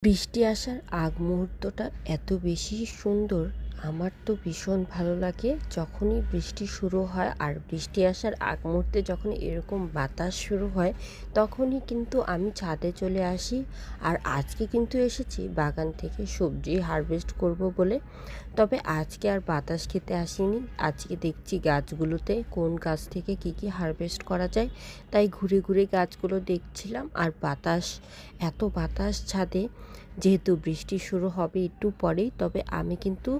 বৃষ্টি আসার আগ মুহূর্তটা এত বেশি সুন্দর। আমার তো ভীষণ ভালো লাগে যখনই বৃষ্টি শুরু হয়, আর বৃষ্টি আসার আগ মুহূর্তে যখন এরকম বাতাস শুরু হয় তখনই কিন্তু আমি ছাদে চলে আসি। আর আজকে কিন্তু এসেছি বাগান থেকে সবজি হারভেস্ট করব বলে। তবে আজকে আর বাতাস খেতে আসিনি, আজকে দেখছি গাছগুলোতে কোন গাছ থেকে কি হারভেস্ট করা যায়, তাই ঘুরে ঘুরে গাছগুলো দেখছিলাম। আর এত বাতাস ছাদে, যেহেতু বৃষ্টি শুরু হবে একটু পরেই, তবে আমি কিন্তু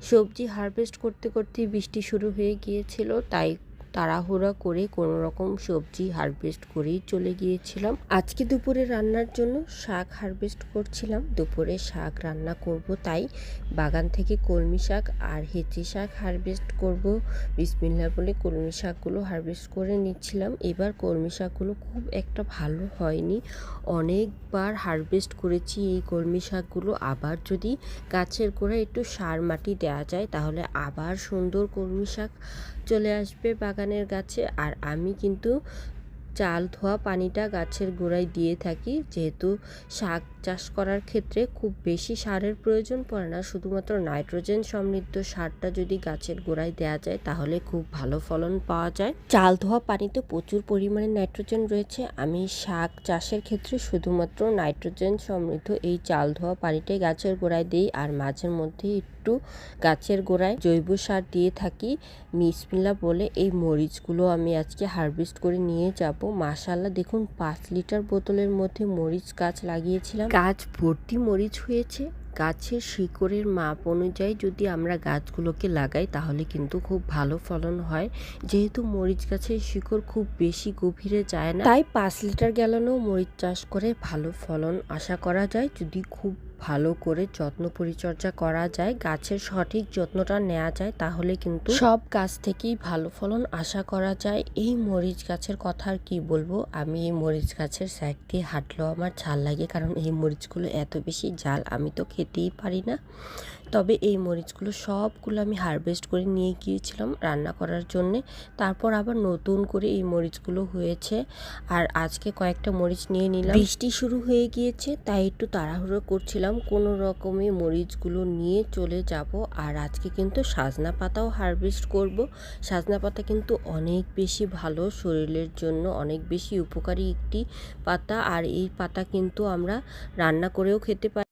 সবজি হারভেস্ট করতে করতে বৃষ্টি শুরু হয়ে গিয়েছিল, তাই তাড়াহুড়া করে কোনো রকম সবজি হারভেস্ট করেই চলে গিয়েছিলাম। আজকে দুপুরে রান্নার জন্য শাক হারভেস্ট করছিলাম, দুপুরে শাক রান্না করব, তাই বাগান থেকে কলমি শাক আর হেঁচি শাক হারভেস্ট করব। বিসমিল্লাহ বলে কলমি শাকগুলো হারভেস্ট করে নিচ্ছিলাম। এবার কলমি শাকগুলো খুব একটা ভালো হয়নি, অনেকবার হারভেস্ট করেছি এই কলমি শাকগুলো। আবার যদি গাছের গোড়ায় একটু সার মাটি দেওয়া যায় তাহলে আবার সুন্দর কলমি শাক চলে আসবে বাগানের গাছে। আর আমি কিন্তু চাল ধোয়া পানিটা গাছের গোড়ায় দিয়ে থাকি, যেহেতু শাক চাষ করার ক্ষেত্রে খুব বেশি সারের প্রয়োজন পড়ে না, শুধুমাত্র নাইট্রোজেন সমৃদ্ধ সারটা যদি গাছের গোড়ায় দেওয়া যায় তাহলে খুব ভালো ফলন পাওয়া যায়। চাল ধোয়া পানিতে প্রচুর পরিমাণে নাইট্রোজেন রয়েছে, আমি শাক চাষের ক্ষেত্রে শুধুমাত্র নাইট্রোজেন সমৃদ্ধ এই চাল ধোয়া পানিটাই গাছের গোড়ায় দিই। আর মাঝের মধ্যে একটু গাছের গোড়ায় জৈব সার দিয়ে থাকি। বিসমিল্লাহ বলে এই মরিচগুলো আমি আজকে হারভেস্ট করে নিয়ে যাব। মাশাআল্লাহ, দেখুন 5 লিটার বোতলের মধ্যে মরিচ গাছ লাগিয়েছিলাম, গাছ ভর্তি মরিচ হয়েছে। গাছের শিকড়ের মাপ অনুযায়ী যদি আমরা গাছগুলোকে লাগাই তাহলে কিন্তু খুব ভালো ফলন হয়। যেহেতু মরিচ গাছের শিকড় খুব বেশি গভীরে যায় না, তাই 5 লিটার গ্যালনেও মরিচ চাষ করে ভালো ফলন আশা করা যায় যদি খুব ভালো করে যত্ন পরিচর্যা করা যায়, গাছের সঠিক যত্নটা নেওয়া যায়, তাহলে কিন্তু সব গাছ থেকেই ভালো ফলন আশা করা যায়। এই মরিচ গাছের কথা আর কি বলবো, আমি এই মরিচ গাছের সাইড দিয়ে হাঁটলেও আমার ঝাল লাগে, কারণ এই মরিচগুলো এত বেশি ঝাল আমি তো খেতেই পারি না। তবে এই মরিচগুলো সবগুলো আমি হারভেস্ট করে নিয়ে গিয়েছিলাম রান্না করার জন্যে, তারপর আবার নতুন করে এই মরিচগুলো হয়েছে। আর আজকে কয়েকটা মরিচ নিয়ে নিলাম, বৃষ্টি শুরু হয়ে গিয়েছে তাই একটু তাড়াহুড়ো করছিলাম, কোনো রকমে মরিচগুলো নিয়ে চলে যাব। আর আজকে কিন্তু সাজনা পাতাও হারভেস্ট করব। সাজনা পাতা কিন্তু অনেক বেশি ভালো, শরীরের জন্য অনেক বেশি উপকারী একটি পাতা। আর এই পাতা কিন্তু আমরা রান্না করেও খেতে পারি।